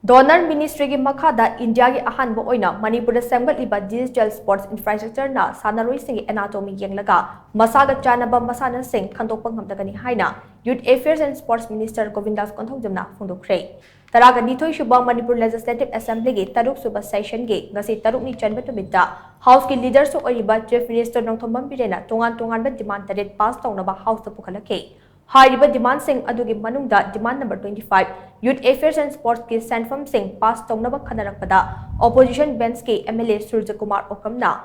Donor Ministry ki makhada India ki ahanba oina Manipur shemgatliba digital sports infrastructure na shannaroi sing anatomy Yenglaga Masaga Chanaba Masana sing Khandokpa Ngamlagani haina Youth Affairs and Sports Minister Govindas Konthoujam na phongdokkhre. Taraga nithoi suba Manipur Legislative Assembly ki taruk suba session ki ngasi taruk ni chanba tumita House ki leader so oiba Chief Minister Nongthomam Birena tongan ba demand taret pass tawnaba House ta pukhalake. High demand sing adugi manungda demand number 25 Youth Affairs and Sports ki Sanfam Singh pass tawnaba khanarakpada opposition bench ki MLA Surjakumar Okamna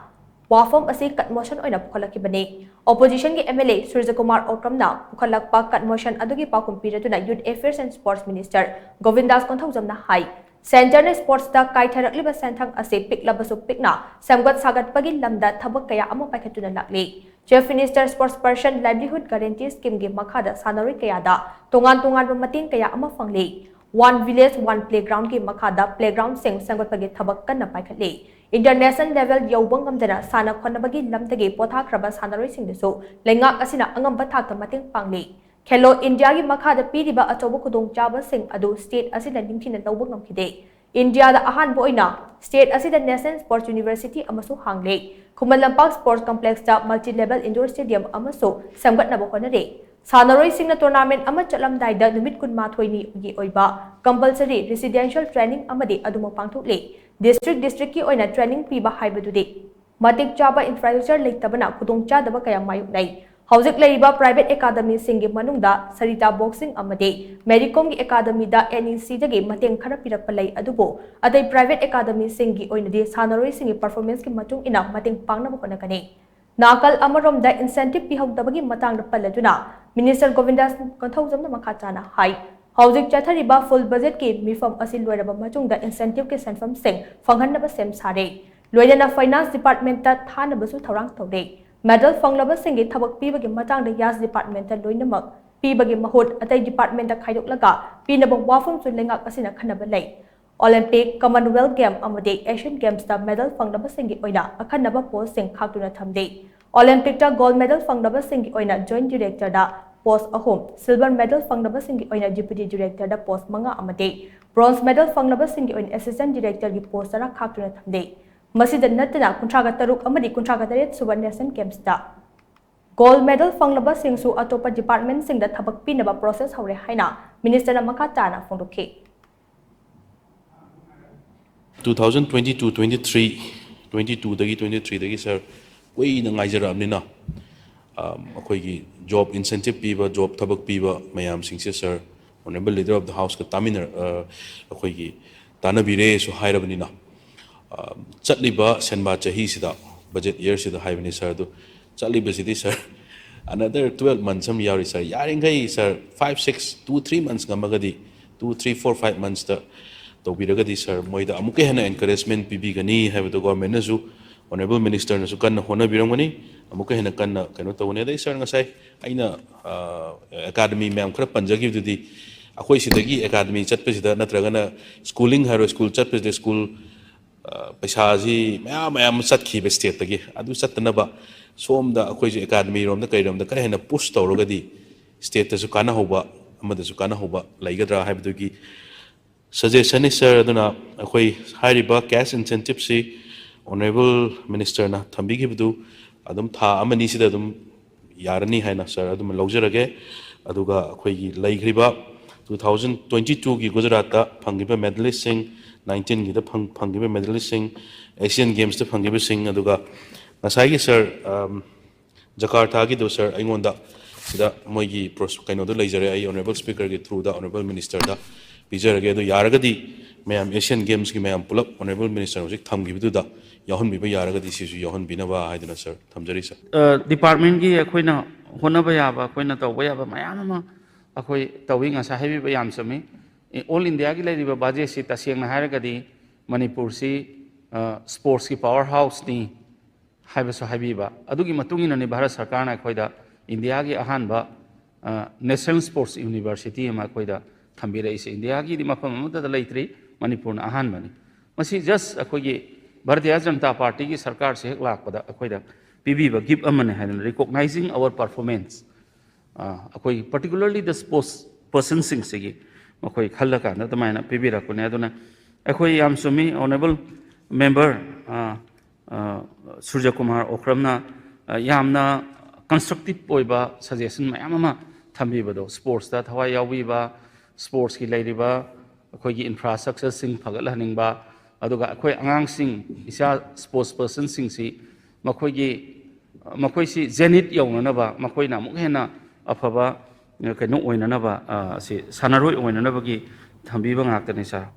wafam asi cut motion oina pukhalakibani opposition ki MLA Surjakumar Okamna pukhalakpa cut motion adugi pakum piratuna Youth Affairs and Sports Minister Govindas Konthoujam na hai Center ne sports da kai tharakliba senthang ase piklabasu pikna samgat sagat pagi lamda thabak kaya ama paikhatuna lakli Chief Minister Sports Person Livelihood Guarantee Scheme ki makhada shannaroi kaya da tongan matin kaya ama phangli One Village One Playground ki makhada playground sing samgat pagi thabak kanna paikhatli International level yawbang ngamdana sana khonabagi lamdagi pothakraba shannaroi sing desu lengak asina angamba thakta mating pangli Hello India ki makhada piriba achobo khudong chaba sing adu state asida nimthina tawba ngamkhide India da ahanba oina state asida National Sports University amasu hangle Khuman Lampak Sports Complex da multi level indoor stadium amasu samgatnaba honare Shannaroi singna tournament ama chatlamdai da numit kunmathoi ni gi oiba compulsory residential training amadi aduma pangthokle district ki oina training piba haibadude matik chaba infrastructure leitabana khudong chadaba kaya mayuknai Hauzik leiba private academy singi manungda Sarita boxing amade Medicom ki academy da NEC dagi mateng khara pirakpa lei adubo adai private academy singi oinadi shannaroi singi performance ki matung ina mateng pangna bokonakani nakal amarom da incentive pihawdabagi matang da paladuna Minister Govindas Konthoujam na makhachana hai Hauzik chathariba full budget ki mifam asil loiraba matung da incentive ki sanfam sing phanghanna sem sare loidana finance department ta thana basu thorang tawde Medal Fanglaba Singi Tabak Pibagi Matang the Yas Department and Loinamak, Pibagi Mahut at a department of Kaidok Laga, Pinabang Wafum to Lengak Asina Kanabalay. Olympic Commonwealth Game Amade Asian Games the Medal Fanglaba Singi Oina, a Kanaba post sing Kakuna Tamde. Olympic Gold Medal Fanglaba Singi Oina, Joint Director da Post Ahom, Silver Medal Fanglaba Singi Oina, Deputy Director da Post Manga Amade, Bronze Medal Fanglaba Singi Oina, Assistant Director the Post Sara Kakuna Tamde. Masida natana kuntraga taruk amadi kuntraga taret suba National Games da Gold medal fanglaba singsu atopa department sing da thabak pinaba process haure haina minister na makatana phongdokkhre 2022 dagi 23 dagi sir koi na ngaijaramnina akhoi job incentive piba job thabak piba mayam singse sir honorable leader of the house ka taminer akhoi gi tanabire su hairabnina Chatliba senba chahi sida budget year sida haibani sir do chatliba sidi sir another 12 months sam yari sir yaringai sir 5 6 2 3 months gamagadi 2 3 4 5 months ta to biragadi sir moida amuke hena encouragement pibi gani haiba to government na su honorable minister na su kan hona birangani amuke hena kan kano to ne dai sir ngasai aina academy ma'am khara panjagi dudi akhoi sidagi academy chatpe sida natragana schooling haro school chatpe de school Paishaji, Mayam Satki Bestate, Adu Satanaba, Somda, Aquaji Academy, Rom the Kairam, the Kahana push to Rogadi, State Sukana Hoba, Amada Sukana Hoba, Laigadra Habdugi. Suggestion is Sir Aduna, Aquay Hariba, cash incentive, see, Honorable Minister Na Tambigibdu, Adam Tha Amanisidum, Yarani Haina, Sir Adam Loggerage, Aduga, Aquay Laikriba, 2022 Guzarata, Pangiba medalist sing. 19 gida phangiba medalist sing Asian Games to phangiba sing aduga nasai sir Jakarta gi do sir aingonda sida moigi kaino do leijare ai honorable speaker gi through the honorable minister da bijarage do yaragadi mayam Asian Games gi mayam pulap honorable minister hojik thamgi bidu da yahon biba yaragadi sisu yahon binaba haiduna sir thamjari sir department gi akoina honaba yaba akoina tawba yaba mayam ma akoi tawing asa hebi ba yam sami All India ki leriba budget si tasiyang na haragadi Manipur si sports ki powerhouse ni haiba so haibiba adugi matungina ni Bharat Sarkar na koida India ki ahanba National Sports University ma koida thambira ise India ki di mafam amada da leitri Manipur na ahanba ni masi just akogi Bharatiya Janata Party ki sarkar se hek lakpada akoida pibiba give amane hain recognizing our performance akoi particularly the sports person sing segi ꯃꯈꯣꯏ ꯈꯜꯂꯀꯥꯟꯗ ꯑꯗꯨꯃꯥꯏꯅ ꯄꯤꯕꯤꯔꯛꯄꯅꯦ ꯑꯗꯨꯅ ꯑꯩꯈꯣꯏ ꯌꯥꯝ ꯆꯨꯝꯃꯤ honourable member ꯁꯨꯔꯖ ꯀꯨꯃꯥꯔ ꯑꯣꯈ꯭ꯔꯝꯅ ꯌꯥꯝꯅ constructive ꯑꯣꯏꯕ suggestion ꯃꯌꯥꯝ ꯑꯃ ꯊꯝꯕꯤꯕꯗꯣ ꯁ꯭ꯄꯣꯔꯠꯁꯇ ꯊꯋꯥꯏ ꯌꯥꯎꯕꯤꯕ ꯁ꯭ꯄꯣꯔꯠꯁꯀꯤ ꯂꯩꯔꯤꯕ ꯑꯩꯈꯣꯏꯒꯤ ꯏꯟꯐ꯭ꯔꯥꯁ꯭ꯇ꯭ꯔꯛꯆꯔꯁꯤꯡ ꯐꯒꯠꯍꯟꯅꯤꯡꯕ ꯑꯗꯨꯒ ꯑꯩꯈꯣꯏ ꯑꯉꯥꯡꯁꯤꯡ ꯏꯆꯥ ꯁ꯭ꯄꯣꯔꯠꯁ ꯄꯔꯁꯟꯁꯤꯡꯁꯤ ꯃꯈꯣꯏꯁꯤ ꯖꯦꯅꯤꯠ ꯌꯧꯅꯅꯕ ꯃꯈꯣꯏꯅ ꯑꯃꯨꯛ ꯍꯦꯟꯅ ꯑꯐꯕ ꯀꯩꯅꯣ ꯑꯣꯏꯅꯅꯕ ꯁꯤ ꯁꯥꯟꯅꯔꯣꯏ ꯑꯣꯏꯅꯅꯕꯒꯤ ꯊꯝꯕꯤꯕ ꯉꯥꯛꯇꯅꯤ ꯁꯥꯔ